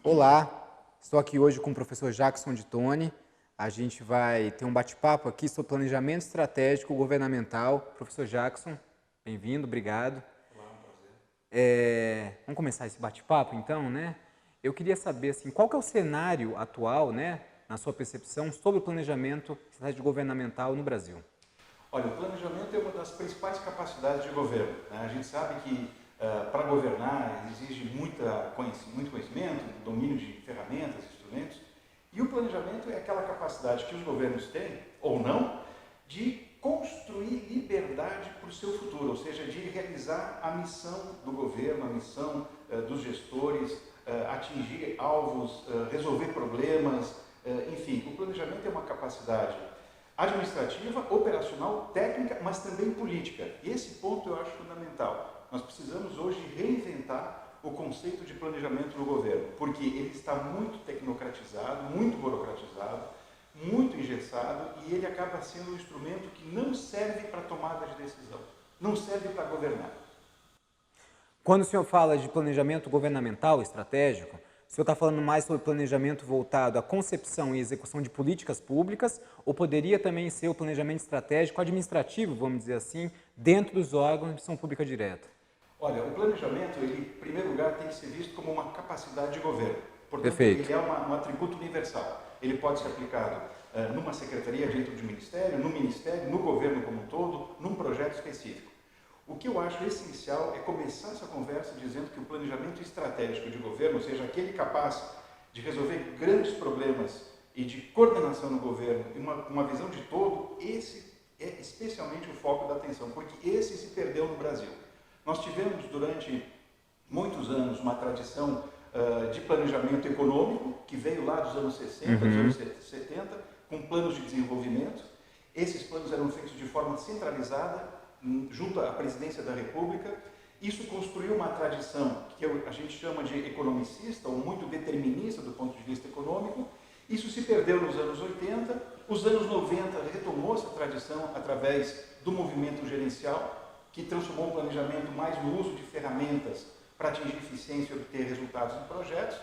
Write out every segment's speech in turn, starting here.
Olá, estou aqui hoje com o professor Jackson de Tone. A gente vai ter um bate-papo aqui sobre planejamento estratégico governamental. Professor Jackson, bem-vindo, obrigado. Olá, um prazer. Vamos começar esse bate-papo então, né? Eu queria saber, assim, qual que é o cenário atual, né, na sua percepção, sobre o planejamento estratégico governamental no Brasil? Olha, o planejamento é uma das principais capacidades de governo, né? A gente sabe que para governar exige muito conhecimento, domínio de ferramentas, instrumentos, e o planejamento é aquela capacidade que os governos têm, ou não, de construir liberdade para o seu futuro, ou seja, de realizar a missão do governo, a missão dos gestores, atingir alvos, resolver problemas, enfim, o planejamento é uma capacidade administrativa, operacional, técnica, mas também política. Esse ponto eu acho fundamental. Nós precisamos hoje reinventar o conceito de planejamento no governo, porque ele está muito tecnocratizado, muito burocratizado, muito engessado, e ele acaba sendo um instrumento que não serve para tomada de decisão, não serve para governar. Quando o senhor fala de planejamento governamental estratégico, o senhor está falando mais sobre planejamento voltado à concepção e execução de políticas públicas, ou poderia também ser o planejamento estratégico administrativo, vamos dizer assim, dentro dos órgãos de missão pública direta? Olha, o planejamento, ele, em primeiro lugar, tem que ser visto como uma capacidade de governo. Portanto, Perfeito. ele é um atributo universal. Ele pode ser aplicado numa secretaria dentro de um ministério, no governo como um todo, num projeto específico. O que eu acho essencial é começar essa conversa dizendo que o planejamento estratégico de governo, ou seja, aquele capaz de resolver grandes problemas e de coordenação no governo, e uma visão de todo, esse é especialmente o foco da atenção, porque esse se perdeu no Brasil. Nós tivemos durante muitos anos uma tradição de planejamento econômico, que veio lá dos anos 60, dos anos 70, com planos de desenvolvimento. Esses planos eram feitos de forma centralizada, junto à presidência da República. Isso construiu uma tradição que a gente chama de economicista, ou muito determinista do ponto de vista econômico. Isso se perdeu nos anos 80, os anos 90 retomou essa tradição através do movimento gerencial, que transformou o planejamento mais no uso de ferramentas para atingir eficiência e obter resultados em projetos.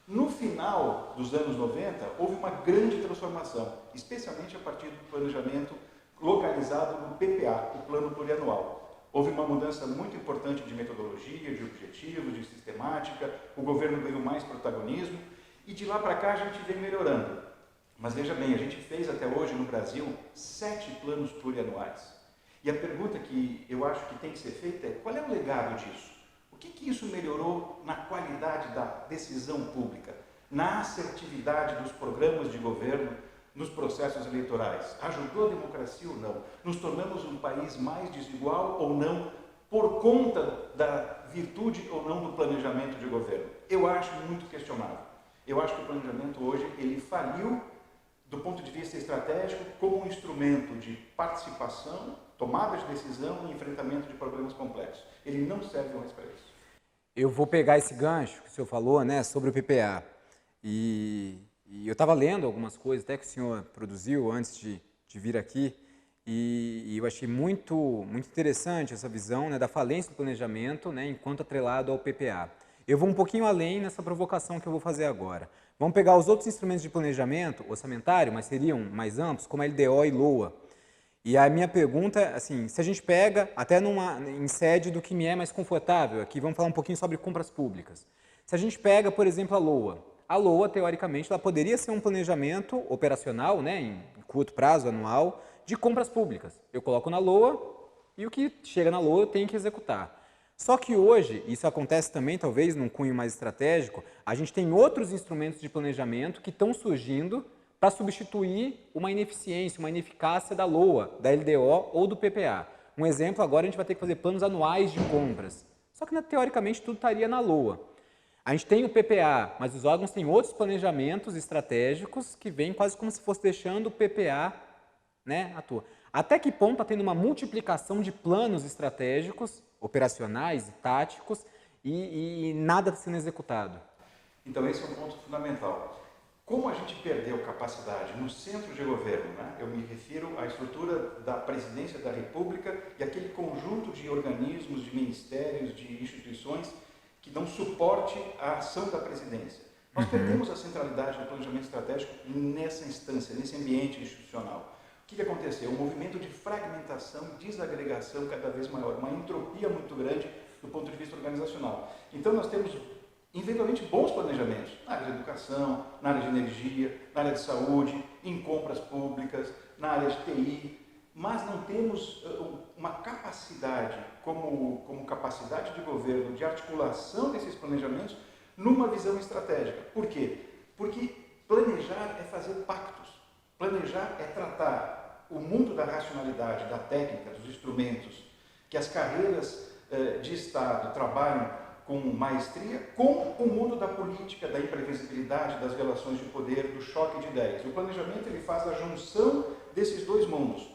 No final dos anos 90, houve uma grande transformação, especialmente a partir do planejamento localizado no PPA, o Plano Plurianual. Houve uma mudança muito importante de metodologia, de objetivos, de sistemática, o governo ganhou mais protagonismo e de lá para cá a gente vem melhorando. Mas veja bem, a gente fez até hoje no Brasil 7 planos plurianuais. E a pergunta que eu acho que tem que ser feita é: qual é o legado disso? O que isso melhorou na qualidade da decisão pública, na assertividade dos programas de governo, nos processos eleitorais? Ajudou a democracia ou não? Nos tornamos um país mais desigual ou não, por conta da virtude ou não do planejamento de governo? Eu acho muito questionável. Eu acho que o planejamento hoje ele faliu do ponto de vista estratégico como um instrumento de participação, tomada de decisão e enfrentamento de problemas complexos. Ele não serve mais para isso. Eu vou pegar esse gancho que o senhor falou, né, sobre o PPA. E eu estava lendo algumas coisas até que o senhor produziu antes de vir aqui, e eu achei muito interessante essa visão, né, da falência do planejamento, né, enquanto atrelado ao PPA. Eu vou um pouquinho além nessa provocação que eu vou fazer agora. Vamos pegar os outros instrumentos de planejamento orçamentário, mas seriam mais amplos, como a LDO e LOA. E a minha pergunta é, assim, se a gente pega, até em sede do que me é mais confortável, aqui vamos falar um pouquinho sobre compras públicas. Se a gente pega, por exemplo, a LOA, teoricamente, ela poderia ser um planejamento operacional, né, em curto prazo, anual, de compras públicas. Eu coloco na LOA e o que chega na LOA eu tenho que executar. Só que hoje, isso acontece também, talvez, num cunho mais estratégico, a gente tem outros instrumentos de planejamento que estão surgindo para substituir uma ineficiência, uma ineficácia da LOA, da LDO ou do PPA. Um exemplo, agora a gente vai ter que fazer planos anuais de compras. Só que, teoricamente, tudo estaria na LOA. A gente tem o PPA, mas os órgãos têm outros planejamentos estratégicos que vêm quase como se fosse deixando o PPA, né, atuar. Até que ponto está tendo uma multiplicação de planos estratégicos, operacionais e táticos, e nada sendo executado? Então esse é um ponto fundamental. Como a gente perdeu capacidade no centro de governo, né? Eu me refiro à estrutura da presidência da República e aquele conjunto de organismos, de ministérios, de instituições que dão suporte à ação da presidência. Nós perdemos a centralidade do planejamento estratégico nessa instância, nesse ambiente institucional. O que aconteceu? Um movimento de fragmentação, desagregação cada vez maior, uma entropia muito grande do ponto de vista organizacional. Então nós temos, eventualmente, bons planejamentos na área de educação, na área de energia, na área de saúde, em compras públicas, na área de TI, mas não temos uma capacidade, como capacidade de governo, de articulação desses planejamentos numa visão estratégica. Por quê? Porque planejar é fazer pactos. Planejar é tratar o mundo da racionalidade, da técnica, dos instrumentos, que as carreiras de Estado trabalham com maestria, com o mundo da política, da imprevisibilidade, das relações de poder, do choque de ideias. O planejamento ele faz a junção desses dois mundos.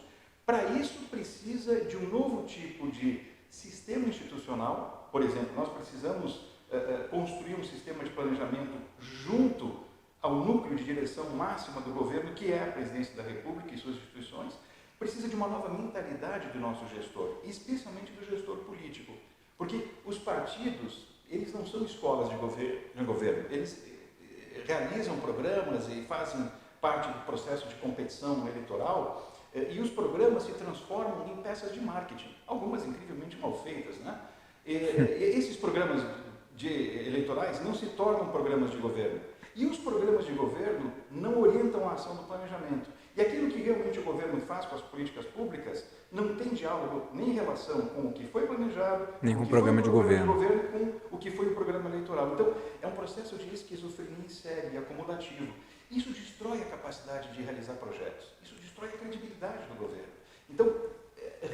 Para isso, precisa de um novo tipo de sistema institucional. Por exemplo, nós precisamos construir um sistema de planejamento junto ao núcleo de direção máxima do governo, que é a Presidência da República e suas instituições. Precisa de uma nova mentalidade do nosso gestor, especialmente do gestor político. Porque os partidos, eles não são escolas de governo, eles realizam programas e fazem parte do processo de competição eleitoral, e os programas se transformam em peças de marketing, algumas incrivelmente mal feitas, né? Esses programas eleitorais não se tornam programas de governo. E os programas de governo não orientam a ação do planejamento. E aquilo que realmente o governo faz com as políticas públicas não tem diálogo nem relação com o que foi planejado, nem com o programa de governo, com o que foi o programa eleitoral. Então, é um processo de esquizofrenia séria e acomodativo. Isso destrói a capacidade de realizar projetos. Isso destrói a credibilidade do governo. Então,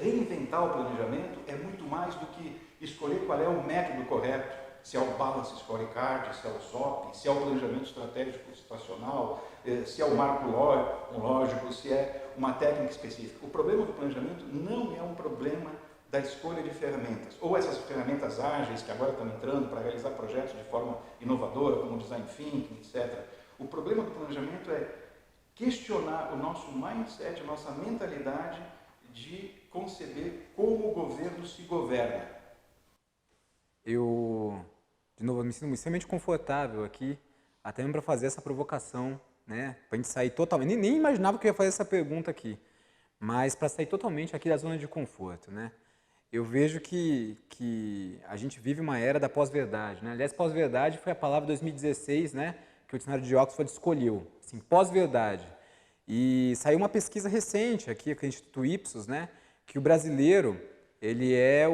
reinventar o planejamento é muito mais do que escolher qual é o método correto, se é o Balance Scorecard, se é o SOP, se é o planejamento estratégico situacional, se é o marco lógico, se é uma técnica específica. O problema do planejamento não é um problema da escolha de ferramentas, ou essas ferramentas ágeis que agora estão entrando para realizar projetos de forma inovadora, como design thinking, etc. O problema do planejamento é questionar o nosso mindset, a nossa mentalidade de conceber como o governo se governa. De novo, me sinto extremamente confortável aqui, até mesmo para fazer essa provocação, né? Para a gente sair totalmente, nem imaginava que eu ia fazer essa pergunta aqui, mas para sair totalmente aqui da zona de conforto, né? Eu vejo que a gente vive uma era da pós-verdade, né? Aliás, pós-verdade foi a palavra 2016, né? Que o dicionário de Oxford escolheu, assim, pós-verdade. E saiu uma pesquisa recente aqui, com o Instituto Ipsos, né? Que o brasileiro, ele é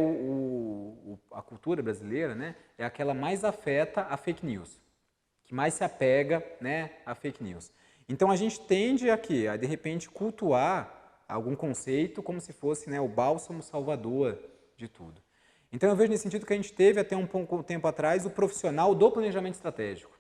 a cultura brasileira, né? É aquela mais afeta a fake news, que mais se apega, né, a fake news. Então a gente tende a de repente cultuar algum conceito como se fosse, né, o bálsamo salvador de tudo. Então eu vejo nesse sentido que a gente teve até um pouco tempo atrás o profissional do planejamento estratégico.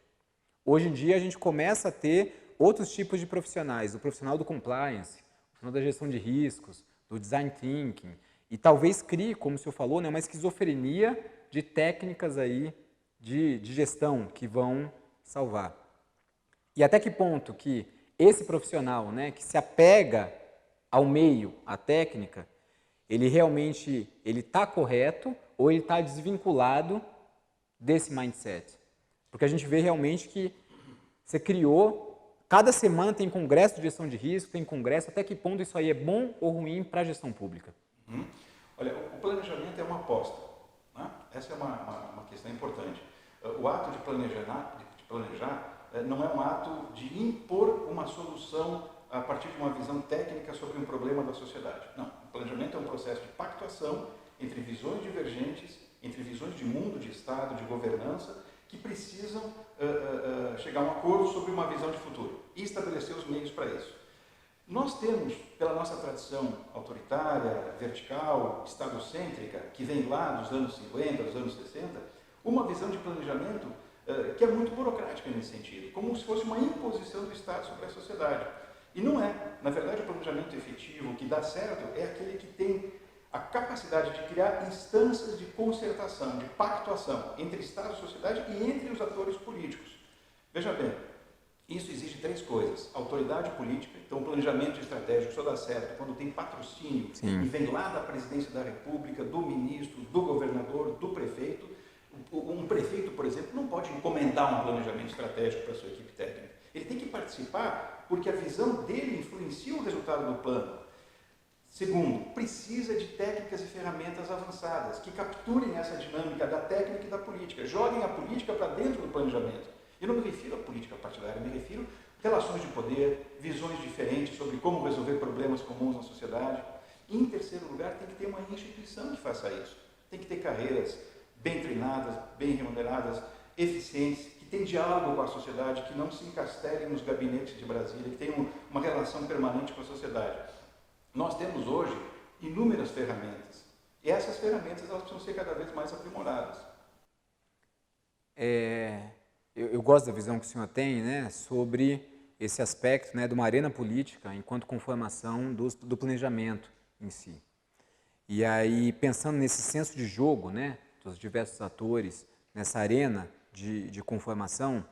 Hoje em dia a gente começa a ter outros tipos de profissionais, o profissional do compliance, o profissional da gestão de riscos, do design thinking, e talvez crie, como o senhor falou, né, uma esquizofrenia de técnicas aí de gestão que vão salvar. E até que ponto que esse profissional, né, que se apega ao meio, à técnica, ele realmente está correto ou ele está desvinculado desse mindset? Porque a gente vê realmente que você criou, cada semana tem congresso de gestão de risco, tem congresso, até que ponto isso aí é bom ou ruim para a gestão pública? Olha, o planejamento é uma aposta, né? Essa é uma questão importante. O ato de planejar não é um ato de impor uma solução a partir de uma visão técnica sobre um problema da sociedade. Não, o planejamento é um processo de pactuação entre visões divergentes, entre visões de mundo, de Estado, de governança, que precisam chegar a um acordo sobre uma visão de futuro e estabelecer os meios para isso. Nós temos, pela nossa tradição autoritária, vertical, estadocêntrica, que vem lá dos anos 50, dos anos 60, uma visão de planejamento que é muito burocrática nesse sentido, como se fosse uma imposição do Estado sobre a sociedade. E não é. Na verdade, o planejamento efetivo, que dá certo, é aquele que tem a capacidade de criar instâncias de concertação, de pactuação entre Estado e sociedade e entre os atores políticos. Veja bem, isso exige três coisas. Autoridade política, então o planejamento estratégico só dá certo quando tem patrocínio. Sim. E vem lá da Presidência da República, do ministro, do governador, do prefeito. Um prefeito, por exemplo, não pode encomendar um planejamento estratégico para a sua equipe técnica. Ele tem que participar porque a visão dele influencia o resultado do plano. Segundo, precisa de técnicas e ferramentas avançadas que capturem essa dinâmica da técnica e da política, joguem a política para dentro do planejamento. Eu não me refiro à política partidária, eu me refiro a relações de poder, visões diferentes sobre como resolver problemas comuns na sociedade. E, em terceiro lugar, tem que ter uma instituição que faça isso. Tem que ter carreiras bem treinadas, bem remuneradas, eficientes, que tenham diálogo com a sociedade, que não se encastelem nos gabinetes de Brasília, que tenham uma relação permanente com a sociedade. Nós temos hoje inúmeras ferramentas. E essas ferramentas elas precisam ser cada vez mais aprimoradas. Eu gosto da visão que o senhor tem, né, sobre esse aspecto, né, de uma arena política enquanto conformação do planejamento em si. E aí, pensando nesse senso de jogo, né, dos diversos atores nessa arena de conformação,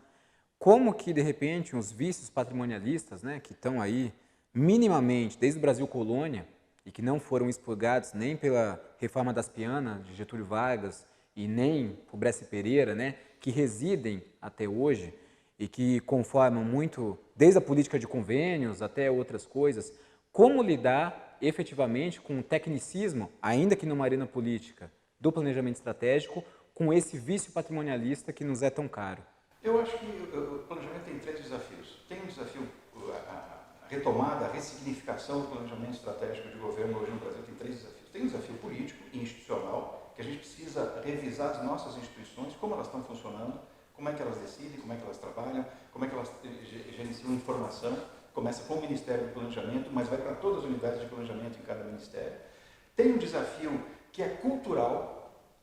como que, de repente, os vícios patrimonialistas, né, que estão aí minimamente desde o Brasil colônia e que não foram expurgados nem pela reforma das Pianas de Getúlio Vargas e nem por Bresci Pereira, né, que residem até hoje e que conformam muito, desde a política de convênios até outras coisas, como lidar efetivamente com o tecnicismo, ainda que numa arena política, do planejamento estratégico, com esse vício patrimonialista que nos é tão caro? Eu acho que o planejamento tem três desafios. Tem um desafio, a retomada, a ressignificação do planejamento estratégico de governo hoje no Brasil tem três desafios. Tem um desafio político e institucional, que a gente precisa revisar as nossas instituições, como elas estão funcionando, como é que elas decidem, como é que elas trabalham, como é que elas gerenciam informação. Começa com o Ministério do Planejamento, mas vai para todas as unidades de planejamento em cada ministério. Tem um desafio que é cultural,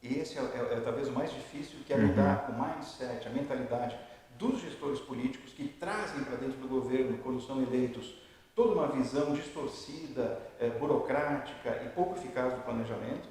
e esse é talvez o mais difícil, que é mudar o mindset, a mentalidade dos gestores políticos que trazem para dentro do governo, quando são eleitos, toda uma visão distorcida, burocrática e pouco eficaz do planejamento.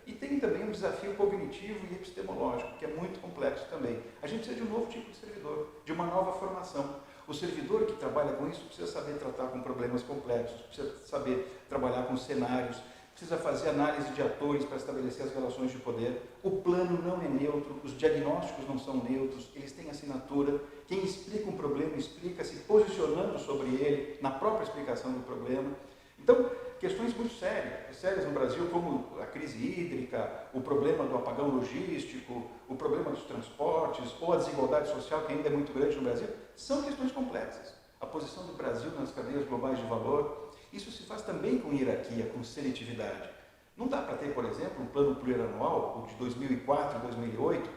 E tem também um desafio cognitivo e epistemológico, que é muito complexo também. A gente precisa de um novo tipo de servidor, de uma nova formação. O servidor que trabalha com isso precisa saber tratar com problemas complexos, precisa saber trabalhar com cenários, precisa fazer análise de atores para estabelecer as relações de poder. O plano não é neutro, os diagnósticos não são neutros, eles têm assinatura. Quem explica um problema explica se posicionando sobre ele na própria explicação do problema. Então, questões muito sérias no Brasil, como a crise hídrica, o problema do apagão logístico, o problema dos transportes, ou a desigualdade social, que ainda é muito grande no Brasil, são questões complexas. A posição do Brasil nas cadeias globais de valor, isso se faz também com hierarquia, com seletividade. Não dá para ter, por exemplo, um plano plurianual, o de 2004 e 2008,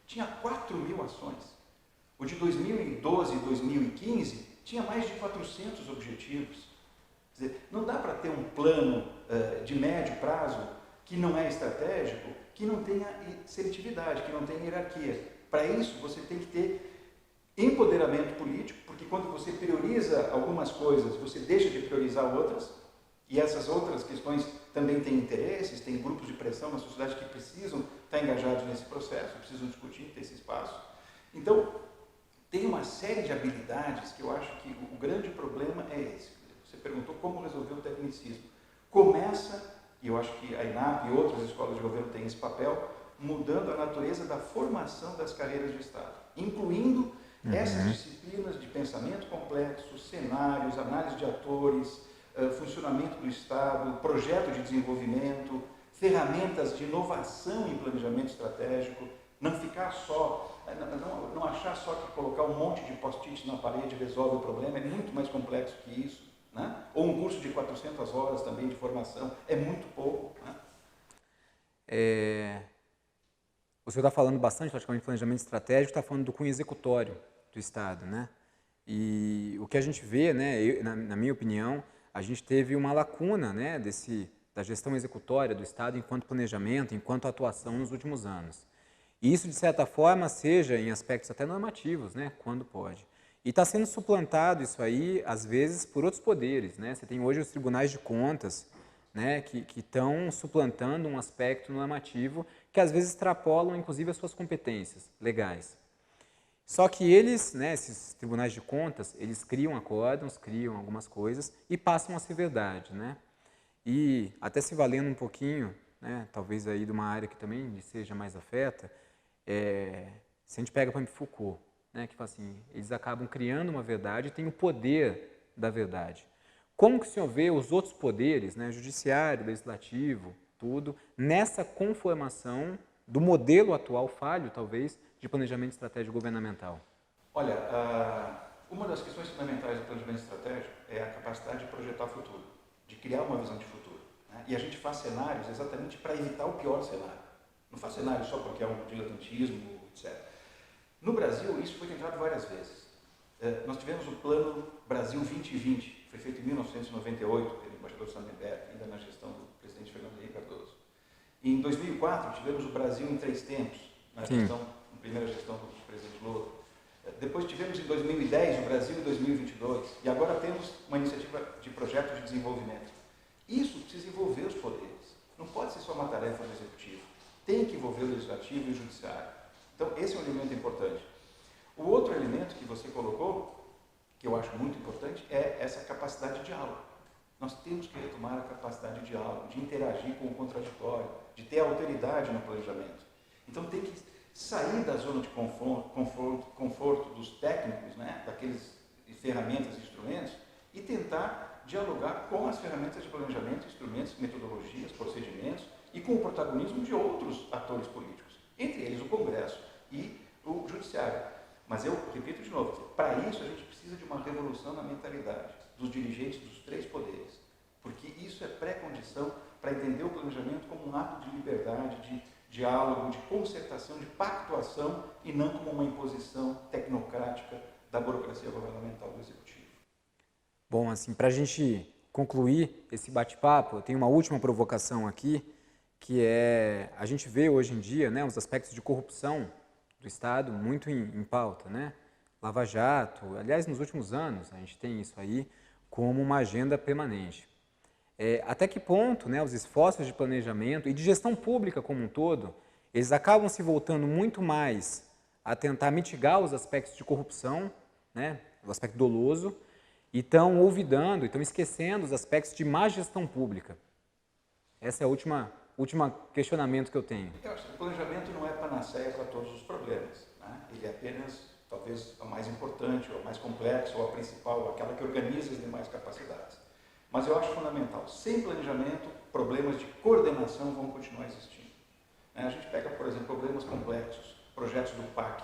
tinha 4.000 ações. O de 2012 e 2015 tinha mais de 400 objetivos. Quer dizer, não dá para ter um plano de médio prazo que não é estratégico, que não tenha seletividade, que não tenha hierarquia. Para isso, você tem que ter empoderamento político, porque quando você prioriza algumas coisas, você deixa de priorizar outras, e essas outras questões também têm interesses, tem grupos de pressão na sociedade que precisam estar engajados nesse processo, precisam discutir, ter esse espaço. Então, tem uma série de habilidades que eu acho que o grande problema é esse. Você perguntou como resolver o tecnicismo. Começa, e eu acho que a INAP e outras escolas de governo têm esse papel, mudando a natureza da formação das carreiras de Estado, incluindo essas disciplinas de pensamento complexo, cenários, análise de atores, funcionamento do Estado, projeto de desenvolvimento, ferramentas de inovação em planejamento estratégico, não ficar só, não achar só que colocar um monte de post-its na parede resolve o problema, é muito mais complexo que isso. Né? Ou um curso de 400 horas também de formação, é muito pouco. Né? O senhor está falando bastante, praticamente, de planejamento estratégico, está falando do cunho executório do Estado, né? E o que a gente vê, né, na minha opinião, a gente teve uma lacuna, né, da gestão executória do Estado enquanto planejamento, enquanto atuação nos últimos anos. E isso, de certa forma, seja em aspectos até normativos, né, quando pode. E está sendo suplantado isso aí, às vezes, por outros poderes, né? Você tem hoje os tribunais de contas, né, que estão suplantando um aspecto normativo que às vezes extrapolam, inclusive, as suas competências legais. Só que eles, né, esses tribunais de contas, eles criam acórdãos, criam algumas coisas e passam a ser verdade, né? E até se valendo um pouquinho, né, talvez aí de uma área que também seja mais afeta, Se a gente pega, para Foucault, né, que fala assim, eles acabam criando uma verdade e têm o poder da verdade. Como que o senhor vê os outros poderes, né, judiciário, legislativo, tudo, nessa conformação do modelo atual, falho talvez, de planejamento estratégico governamental? Olha, uma das questões fundamentais do planejamento estratégico é a capacidade de projetar o futuro, de criar uma visão de futuro. Né? E a gente faz cenários exatamente para evitar o pior cenário. Não faz cenário só porque é um diletantismo, etc. No Brasil, isso foi tentado várias vezes. Nós tivemos o Plano Brasil 2020, foi feito em 1998 pelo embaixador Sandenberg, ainda na gestão do presidente Fernando Henrique Cardoso. E em 2004 tivemos o Brasil em 3 tempos, na primeira gestão do presidente Lula. Depois tivemos em 2010 o Brasil em 2022 e agora temos uma iniciativa de projetos de desenvolvimento. Isso precisa envolver os poderes, não pode ser só uma tarefa do executivo, tem que envolver o legislativo e o judiciário. Então esse é um elemento importante. O outro elemento que você colocou, que eu acho muito importante, é essa capacidade de diálogo. Nós temos que retomar a capacidade de diálogo, de interagir com o contraditório, de ter autoridade no planejamento. Então tem que sair da zona de conforto dos técnicos, né, daqueles ferramentas e instrumentos, e tentar dialogar com as ferramentas de planejamento, instrumentos, metodologias, procedimentos e com o protagonismo de outros atores políticos, entre eles o Congresso e o Judiciário. Mas eu repito de novo, para isso a gente precisa de uma revolução na mentalidade dos dirigentes dos 3 poderes, porque isso é pré-condição para entender o planejamento como um ato de liberdade, de diálogo, de concertação, de pactuação e não como uma imposição tecnocrática da burocracia governamental do Executivo. Bom, assim, para a gente concluir esse bate-papo, eu tenho uma última provocação aqui, que é, a gente vê hoje em dia, né, os aspectos de corrupção do Estado muito em pauta, né? Lava Jato, aliás, nos últimos anos a gente tem isso aí como uma agenda permanente. Até que ponto, né, os esforços de planejamento e de gestão pública como um todo, eles acabam se voltando muito mais a tentar mitigar os aspectos de corrupção, né, o aspecto doloso, e estão olvidando, estão esquecendo os aspectos de má gestão pública. Essa é a última questionamento que eu tenho. Eu acho que o planejamento não é panaceia para todos os problemas, né? Ele é apenas, talvez, a mais importante, ou a mais complexa, ou a principal, aquela que organiza as demais capacidades. Mas eu acho fundamental, sem planejamento, problemas de coordenação vão continuar existindo. A gente pega, por exemplo, problemas complexos, projetos do PAC,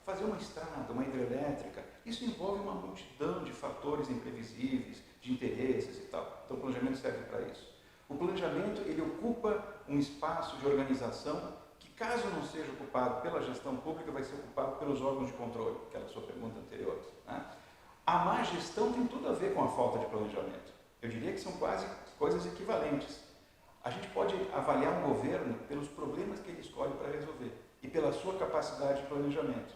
fazer uma estrada, uma hidrelétrica, isso envolve uma multidão de fatores imprevisíveis, de interesses e tal. Então o planejamento serve para isso. O planejamento, ele ocupa um espaço de organização que, caso não seja ocupado pela gestão pública, vai ser ocupado pelos órgãos de controle, aquela sua pergunta anterior. Né? A má gestão tem tudo a ver com a falta de planejamento. Eu diria que são quase coisas equivalentes. A gente pode avaliar um governo pelos problemas que ele escolhe para resolver e pela sua capacidade de planejamento.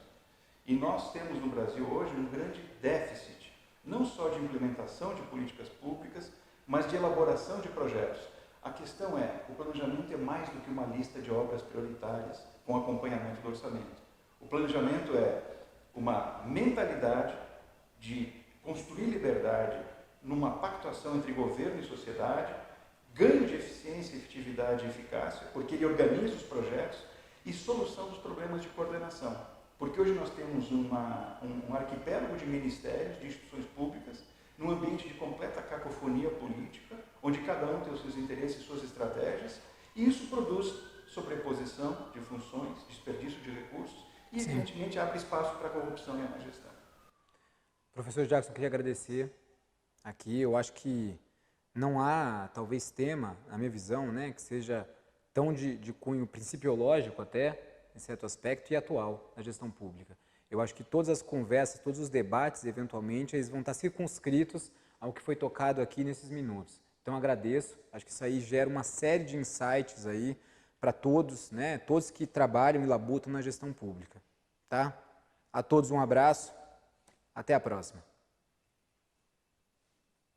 E nós temos no Brasil hoje um grande déficit, não só de implementação de políticas públicas, mas de elaboração de projetos. A questão é, o planejamento é mais do que uma lista de obras prioritárias com acompanhamento do orçamento. O planejamento é uma mentalidade de construir liberdade numa pactuação entre governo e sociedade, ganho de eficiência, efetividade e eficácia, porque ele organiza os projetos, e solução dos problemas de coordenação. Porque hoje nós temos um arquipélago de ministérios, de instituições públicas, num ambiente de completa cacofonia política, onde cada um tem os seus interesses e suas estratégias, e isso produz sobreposição de funções, desperdício de recursos, e evidentemente abre espaço para a corrupção e a má gestão. Professor Jackson, queria agradecer aqui. Eu acho que não há, talvez, tema, na minha visão, né, que seja tão de cunho principiológico até, em certo aspecto, e atual na gestão pública. Eu acho que todas as conversas, todos os debates, eventualmente, eles vão estar circunscritos ao que foi tocado aqui nesses minutos. Então, agradeço. Acho que isso aí gera uma série de insights aí para todos, né, todos que trabalham e labutam na gestão pública. Tá? A todos um abraço. Até a próxima.